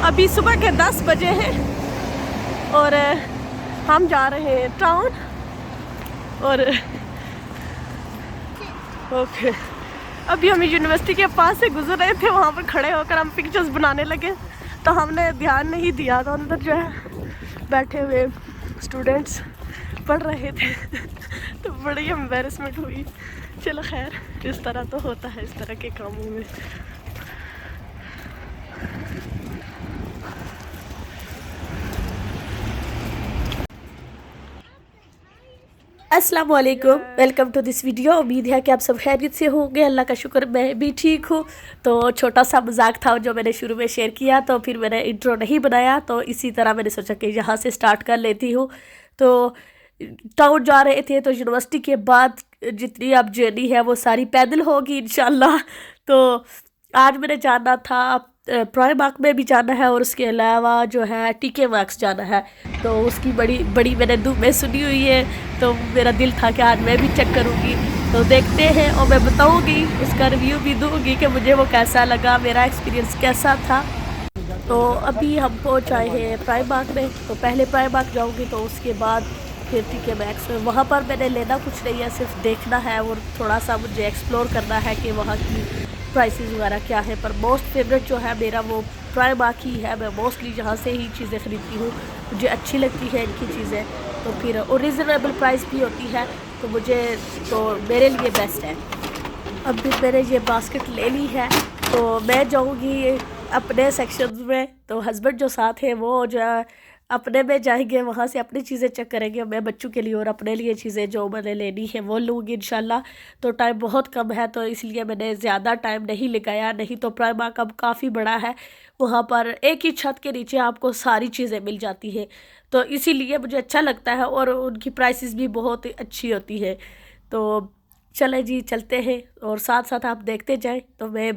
अभी सुबह के 10 बजे हैं और हम जा रहे हैं टाउन। और ओके, अभी हम यूनिवर्सिटी के पास से गुजर रहे थे, वहाँ पर खड़े होकर हम पिक्चर्स बनाने लगे तो हमने ध्यान नहीं दिया, तो अंदर जो है बैठे हुए स्टूडेंट्स पढ़ रहे थे तो बड़ी एम्बेरसमेंट हुई। चलो खैर, इस तरह तो होता है इस तरह के कामों में। अस्सलाम वालेकुम, वेलकम टू दिस वीडियो। उम्मीद है कि आप सब खैरियत से होंगे। अल्लाह का शुक्र मैं भी ठीक हूँ। तो छोटा सा मजाक था जो मैंने शुरू में शेयर किया, तो फिर मैंने इंट्रो नहीं बनाया, तो इसी तरह मैंने सोचा कि यहाँ से स्टार्ट कर लेती हूँ। तो टाउन जा रहे थे, तो यूनिवर्सिटी के बाद जितनी अब जर्नी है वो सारी पैदल होगी इंशाल्लाह। तो आज मैंने जाना था प्राइमार्क में भी जाना है और उसके अलावा जो है टीके मैक्स जाना है। तो उसकी बड़ी बड़ी मैंने धूमें सुनी हुई है, तो मेरा दिल था कि आज मैं भी चेक करूँगी। तो देखते हैं और मैं बताऊँगी, उसका रिव्यू भी दूँगी कि मुझे वो कैसा लगा, मेरा एक्सपीरियंस कैसा था। तो अभी हम पहुँच आए हैं प्राइमार्क में। तो पहले प्राइमार्क जाऊँगी, तो उसके बाद फिर टीके मैक्स। वहाँ पर मैंने लेना कुछ नहीं है, सिर्फ देखना है और थोड़ा सा मुझे एक्सप्लोर करना है कि वहाँ की प्राइसेस वगैरह क्या है। पर मोस्ट फेवरेट जो है मेरा वो प्राइमार्क ही है। मैं मोस्टली यहाँ से ही चीज़ें ख़रीदती हूँ, मुझे अच्छी लगती है इनकी चीज़ें। तो फिर और रिजनेबल प्राइस भी होती है, तो मेरे लिए बेस्ट है। अब भी मैंने ये बास्केट ले ली है, तो मैं जाऊँगी अपने सेक्शन में। तो हस्बैंड जो साथ है वो जो है अपने में जाएंगे, वहाँ से अपनी चीज़ें चेक करेंगे। मैं बच्चों के लिए और अपने लिए चीज़ें जो मैंने लेनी है वो लूँगी इंशाल्लाह। तो टाइम बहुत कम है, तो इसलिए मैंने ज़्यादा टाइम नहीं लगाया। नहीं तो प्राइमार्क अब काफ़ी बड़ा है, वहाँ पर एक ही छत के नीचे आपको सारी चीज़ें मिल जाती है। तो इसीलिए मुझे अच्छा लगता है और उनकी प्राइसेस भी बहुत अच्छी होती है। तो चले जी, चलते हैं और साथ साथ आप देखते जाएँ। तो मैं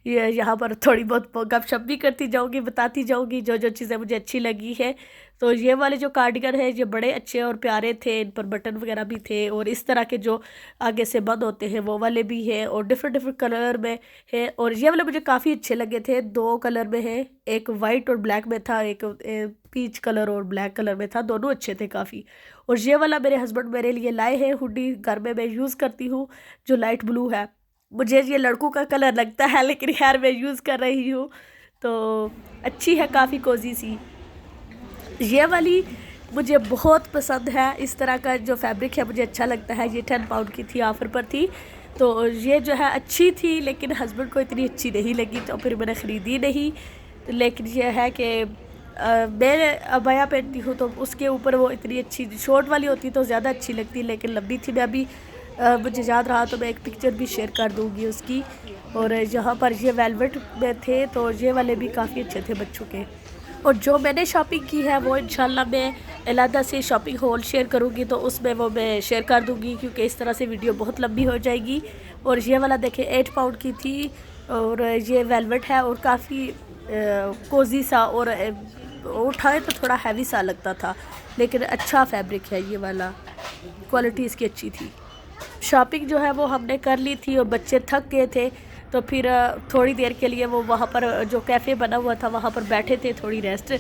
यहाँ पर थोड़ी बहुत गपशप भी करती जाऊँगी, बताती जाऊँगी जो जो चीज़ें मुझे अच्छी लगी है। तो ये वाले जो कार्डिगन है ये बड़े अच्छे और प्यारे थे, इन पर बटन वगैरह भी थे। और इस तरह के जो आगे से बंद होते हैं वो वाले भी हैं और डिफरेंट डिफरेंट कलर में है। और ये वाले मुझे काफ़ी अच्छे लगे थे, दो कलर में है, एक वाइट और ब्लैक में था, एक पीच कलर और ब्लैक कलर में था। दोनों अच्छे थे काफ़ी। और ये वाला मेरे हस्बैंड मेरे लिए लाए हैं हुडी, घर में मैं यूज़ करती हूँ, जो लाइट ब्लू है। मुझे ये लड़कों का कलर लगता है, लेकिन खैर मैं यूज़ कर रही हूँ। तो अच्छी है, काफ़ी कोजी सी। ये वाली मुझे बहुत पसंद है, इस तरह का जो फैब्रिक है मुझे अच्छा लगता है। ये 10 पाउंड की थी, ऑफ़र पर थी। तो ये जो है अच्छी थी, लेकिन हस्बैंड को इतनी अच्छी नहीं लगी, तो फिर मैंने ख़रीदी नहीं। लेकिन यह है कि मैं अबाया पहनती हूँ, तो उसके ऊपर वो इतनी अच्छी शॉर्ट वाली होती तो ज़्यादा अच्छी लगती, लेकिन लंबी थी। मैं अभी मुझे याद रहा तो मैं एक पिक्चर भी शेयर कर दूँगी उसकी। और यहाँ पर ये वेलवेट में थे, तो ये वाले भी काफ़ी अच्छे थे बच्चों के। और जो मैंने शॉपिंग की है वो इंशाल्लाह मैं अलहदा से शॉपिंग हॉल शेयर करूँगी, तो उसमें वो मैं शेयर कर दूँगी, क्योंकि इस तरह से वीडियो बहुत लंबी हो जाएगी। और ये वाला देखें 8 पाउंड की थी, और ये वेलवेट है और काफ़ी कोजी सा, और उठाए तो थोड़ा हैवी सा लगता था, लेकिन अच्छा फैब्रिक है ये वाला, क्वालिटी इसकी अच्छी थी। शॉपिंग जो है वो हमने कर ली थी और बच्चे थक गए थे, तो फिर थोड़ी देर के लिए वो वहाँ पर जो कैफ़े बना हुआ था वहाँ पर बैठे थे, थोड़ी रेस्ट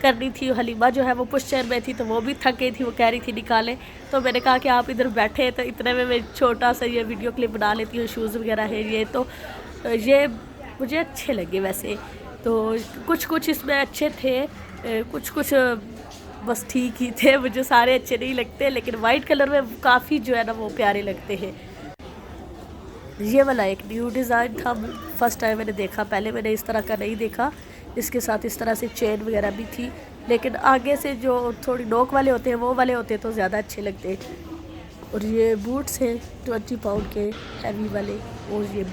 करनी थी। हलीमा जो है वो पुश चेयर में थी, तो वो भी थक गई थी, वो कह रही थी निकालें। तो मैंने कहा कि आप इधर बैठे, तो इतने में मैं छोटा सा ये वीडियो क्लिप बना लेती हूँ। शूज़ वगैरह है ये, तो ये मुझे अच्छे लगे वैसे। तो कुछ इसमें अच्छे थे, कुछ बस ठीक ही थे, मुझे सारे अच्छे नहीं लगते, लेकिन वाइट कलर में काफ़ी जो है ना वो प्यारे लगते हैं। ये वाला एक न्यू डिज़ाइन था, फर्स्ट टाइम मैंने देखा, पहले मैंने इस तरह का नहीं देखा। इसके साथ इस तरह से चेन वगैरह भी थी, लेकिन आगे से जो थोड़ी नोक वाले होते हैं वो वाले होते तो ज़्यादा अच्छे लगते। और ये बूट्स हैं 20 पाउंड के, हैवी वाले। और ये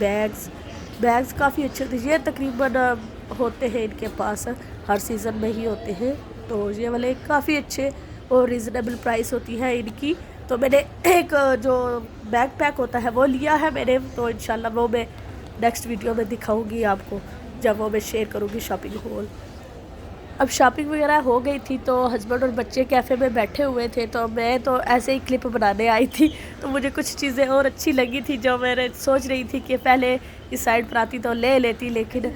बैग्स काफ़ी अच्छे थे। ये तकरीबन होते हैं इनके पास, हर सीज़न में ही होते हैं। तो ये वाले काफ़ी अच्छे और रिजनेबल प्राइस होती है इनकी। तो मैंने एक जो बैग पैक होता है वो लिया है मैंने, तो इंशाल्लाह वो मैं नेक्स्ट वीडियो में दिखाऊंगी आपको, जब वो मैं शेयर करूँगी शॉपिंग हॉल। अब शॉपिंग वगैरह हो गई थी, तो हस्बैंड और बच्चे कैफ़े में बैठे हुए थे, तो मैं तो ऐसे ही क्लिप बनाने आई थी। तो मुझे कुछ चीज़ें और अच्छी लगी थी, जो मैंने सोच रही थी कि पहले इस साइड पर आती तो ले लेती, लेकिन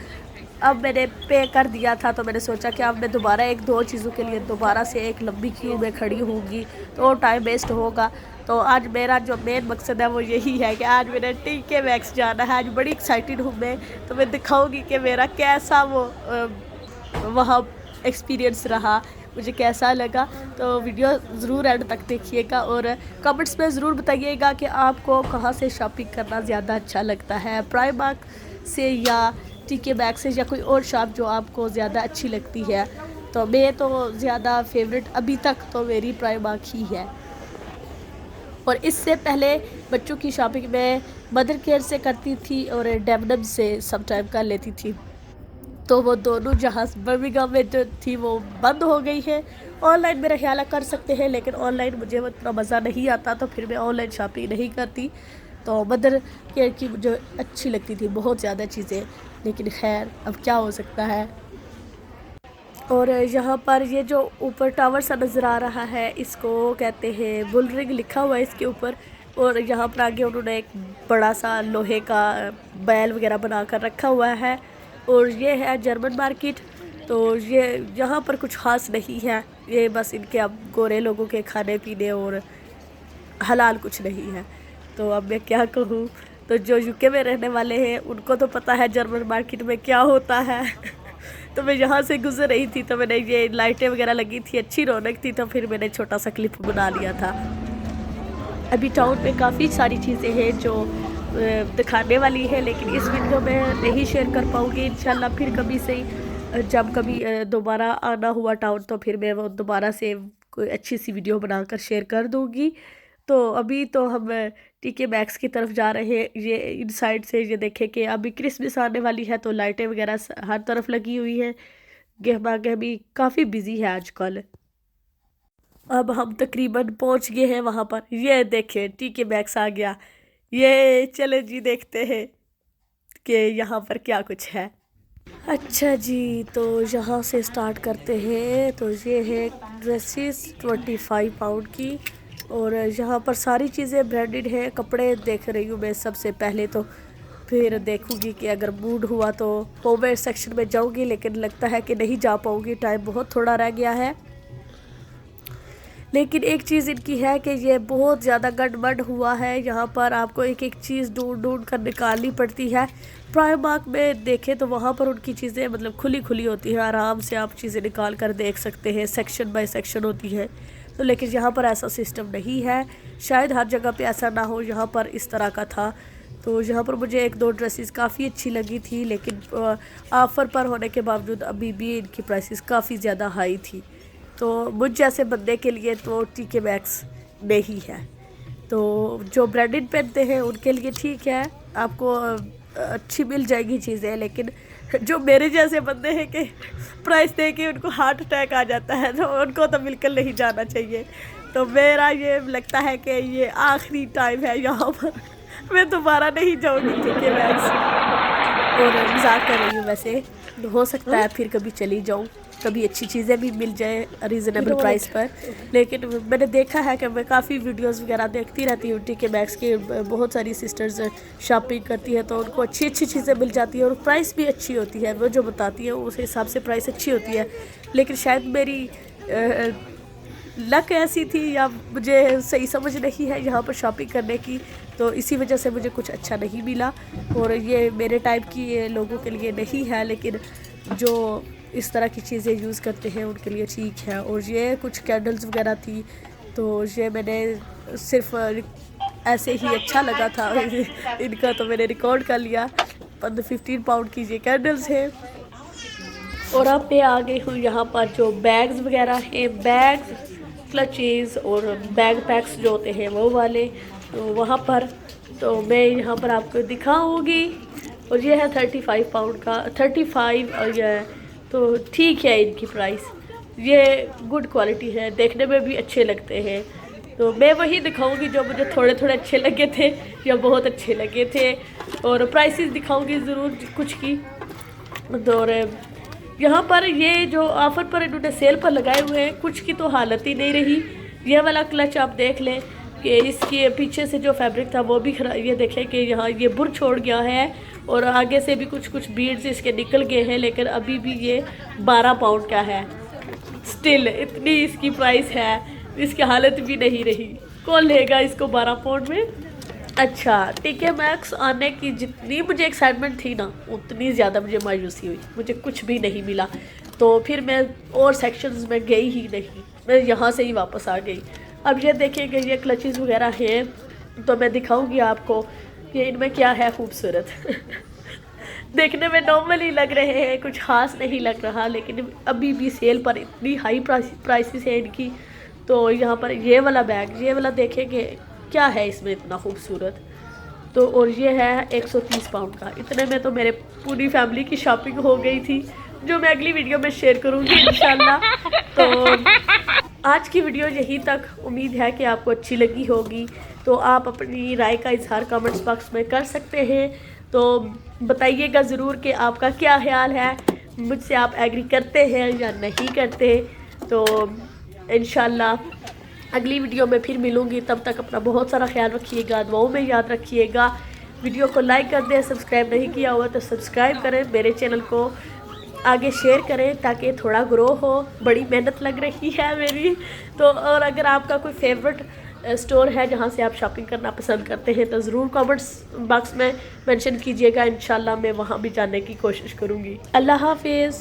अब मैंने पे कर दिया था, तो मैंने सोचा कि अब मैं दोबारा एक दो चीज़ों के लिए दोबारा से एक लंबी क्यू में खड़ी होंगी तो टाइम वेस्ट होगा। तो आज मेरा जो मेन मकसद है वो यही है कि आज मैंने TK Maxx जाना है। आज बड़ी एक्साइटेड हूँ मैं, तो मैं दिखाऊंगी कि मेरा कैसा वो वहाँ एक्सपीरियंस रहा, मुझे कैसा लगा। तो वीडियो ज़रूर एंड तक देखिएगा और कमेंट्स में ज़रूर बताइएगा कि आपको कहाँ से शॉपिंग करना ज़्यादा अच्छा लगता है, प्राइमार्क से या TK Maxx से, या कोई और शॉप जो आपको ज़्यादा अच्छी लगती है। तो मैं तो ज़्यादा फेवरेट अभी तक तो मेरी प्राइमार्क ही है। और इससे पहले बच्चों की शॉपिंग मैं मदर केयर से करती थी और डेमनम से सम टाइम कर लेती थी। तो वो दोनों जहाँ बर्मिंघम में जो थी वो बंद हो गई है। ऑनलाइन मेरा ख्याल कर सकते हैं, लेकिन ऑनलाइन मुझे उतना मज़ा नहीं आता, तो फिर मैं ऑनलाइन शॉपिंग नहीं करती। तो मदर केयर की मुझे अच्छी लगती थी बहुत ज़्यादा चीज़ें, लेकिन खैर अब क्या हो सकता है। और यहाँ पर ये जो ऊपर टावर सा नज़र आ रहा है, इसको कहते हैं बुलरिंग, लिखा हुआ है इसके ऊपर। और यहाँ पर आगे उन्होंने एक बड़ा सा लोहे का बैल वगैरह बना कर रखा हुआ है। और ये है जर्मन मार्केट। तो ये यहाँ पर कुछ ख़ास नहीं है, ये बस इनके अब गोरे लोगों के खाने पीने और हलाल कुछ नहीं है। तो अब मैं क्या कहूँ, तो जो UK में रहने वाले हैं उनको तो पता है जर्मन मार्केट में क्या होता है। तो मैं यहाँ से गुजर रही थी, तो मैंने ये लाइटें वगैरह लगी थी, अच्छी रौनक थी, तो फिर मैंने छोटा सा क्लिप बना लिया था। अभी टाउन में काफ़ी सारी चीज़ें हैं जो दिखाने वाली है, लेकिन इस वीडियो में नहीं शेयर कर पाऊँगी। इंशाल्लाह फिर कभी से जब कभी दोबारा आना हुआ टाउन, तो फिर मैं वो दोबारा से कोई अच्छी सी वीडियो बनाकर शेयर कर दूँगी। तो अभी तो हम TK Maxx की तरफ जा रहे हैं। ये इन साइड से ये देखें कि अभी क्रिसमस आने वाली है, तो लाइटें वगैरह हर तरफ लगी हुई है। गहमा गहमी काफ़ी बिजी है आजकल। अब हम तकरीबन पहुंच गए हैं वहाँ पर। ये देखें TK Maxx आ गया। ये चले जी देखते हैं कि यहाँ पर क्या कुछ है। अच्छा जी, तो यहाँ से स्टार्ट करते हैं। तो ये है ड्रेसेस 25 पाउंड की, और यहाँ पर सारी चीज़ें ब्रांडेड है। कपड़े देख रही हूँ मैं सबसे पहले, तो फिर देखूँगी कि अगर मूड हुआ तो होमवेयर सेक्शन में जाऊँगी, लेकिन लगता है कि नहीं जा पाऊँगी, टाइम बहुत थोड़ा रह गया है। लेकिन एक चीज़ इनकी है कि ये बहुत ज़्यादा गड़बड़ हुआ है, यहाँ पर आपको एक एक चीज़ ढूंढ ढूंढ कर निकालनी पड़ती है। प्राइमार्क में देखें तो वहाँ पर उनकी चीज़ें मतलब खुली खुली होती है, आराम से आप चीज़ें निकाल कर देख सकते हैं, सेक्शन बाय सेक्शन होती है। तो लेकिन यहाँ पर ऐसा सिस्टम नहीं है, शायद हर जगह पे ऐसा ना हो, यहाँ पर इस तरह का था। तो यहाँ पर मुझे एक दो ड्रेसेस काफ़ी अच्छी लगी थी, लेकिन ऑफ़र पर होने के बावजूद अभी भी इनकी प्राइसेस काफ़ी ज़्यादा हाई थी। तो मुझ जैसे बंदे के लिए तो TK Maxx नहीं है। तो जो ब्रांडेड पहनते हैं उनके लिए ठीक है, आपको अच्छी मिल जाएगी चीज़ें, लेकिन जो मेरे जैसे बंदे हैं कि प्राइस दे के उनको हार्ट अटैक आ जाता है, तो उनको तो बिल्कुल नहीं जाना चाहिए। तो मेरा ये लगता है कि ये आखिरी टाइम है यहाँ पर, मैं दोबारा नहीं जाऊँगी TK Maxx। और मजाक कर रही हूँ, वैसे हो सकता है फिर कभी चली जाऊँ, कभी अच्छी चीज़ें भी मिल जाए रीज़नेबल प्राइस पर। लेकिन मैंने देखा है कि मैं काफ़ी वीडियोस वगैरह देखती रहती हूँ TK Maxx की, बहुत सारी सिस्टर्स शॉपिंग करती है तो उनको अच्छी अच्छी चीज़ें मिल जाती है और प्राइस भी अच्छी होती है। वो जो बताती है उस हिसाब से प्राइस अच्छी होती है, लेकिन शायद मेरी लक ऐसी थी या मुझे सही समझ नहीं है यहाँ पर शॉपिंग करने की, तो इसी वजह से मुझे कुछ अच्छा नहीं मिला। और ये मेरे टाइप की लोगों के लिए नहीं है, लेकिन जो इस तरह की चीज़ें यूज़ करते हैं उनके लिए ठीक है। और ये कुछ कैंडल्स वगैरह थी, तो ये मैंने सिर्फ ऐसे ही अच्छा लगा था इनका, तो मैंने रिकॉर्ड कर लिया। 15 पाउंड की ये कैंडल्स हैं। और अब मैं आ गई हूँ यहाँ पर जो बैग्स वगैरह हैं, बैग्स, क्लचेस और बैग पैक्स जो होते हैं वो वाले, तो वहाँ पर तो मैं यहाँ पर आपको दिखाऊंगी। और ये है 35 पाउंड का, 35, और ये तो ठीक है इनकी प्राइस, ये गुड क्वालिटी है, देखने में भी अच्छे लगते हैं। तो मैं वही दिखाऊंगी जो मुझे थोड़े थोड़े अच्छे लगे थे या बहुत अच्छे लगे थे, और प्राइसेस दिखाऊंगी ज़रूर कुछ की। और यहाँ पर ये जो ऑफ़र पर इन्होंने सेल पर लगाए हुए हैं, कुछ की तो हालत ही नहीं रही। ये वाला क्लच आप देख लें कि इसके पीछे से जो फैब्रिक था वो भी खराब, ये देखें कि यहाँ ये बुर छोड़ गया है और आगे से भी कुछ कुछ बीड्स इसके निकल गए हैं, लेकिन अभी भी ये 12 पाउंड का है। स्टिल इतनी इसकी प्राइस है, इसकी हालत भी नहीं रही। कौन लेगा इसको 12 पाउंड में। अच्छा, टीके मैक्स आने की जितनी मुझे एक्साइटमेंट थी ना, उतनी ज़्यादा मुझे मायूसी हुई। मुझे कुछ भी नहीं मिला, तो फिर मैं और सेक्शंस में गई ही नहीं, मैं यहाँ से ही वापस आ गई। अब ये देखिएगा, ये क्लचेस वगैरह हैं, तो मैं दिखाऊंगी आपको कि इनमें क्या है खूबसूरत। देखने में नॉर्मल ही लग रहे हैं, कुछ खास नहीं लग रहा, लेकिन अभी भी सेल पर इतनी हाई प्राइसेस है इनकी। तो यहाँ पर ये वाला बैग, ये वाला देखेंगे क्या है इसमें इतना खूबसूरत। तो और ये है 130 पाउंड का। इतने में तो मेरे पूरी फैमिली की शॉपिंग हो गई थी, जो मैं अगली वीडियो में शेयर करूँगी इंशाल्लाह। तो आज की वीडियो यहीं तक। उम्मीद है कि आपको अच्छी लगी होगी। तो आप अपनी राय का इजहार कमेंट्स बॉक्स में कर सकते हैं। तो बताइएगा ज़रूर कि आपका क्या ख्याल है, मुझसे आप एग्री करते हैं या नहीं करते। तो इंशाल्लाह अगली वीडियो में फिर मिलूँगी। तब तक अपना बहुत सारा ख्याल रखिएगा, दुआओं में याद रखिएगा। वीडियो को लाइक कर दें, सब्सक्राइब नहीं किया हुआ तो सब्सक्राइब करें, मेरे चैनल को आगे शेयर करें ताकि थोड़ा ग्रो हो। बड़ी मेहनत लग रही है मेरी। तो और अगर आपका कोई फेवरेट स्टोर है जहाँ से आप शॉपिंग करना पसंद करते हैं तो ज़रूर कमेंट्स बॉक्स में मेंशन कीजिएगा। इंशाल्लाह मैं वहाँ भी जाने की कोशिश करूँगी। अल्लाह हाफिज़।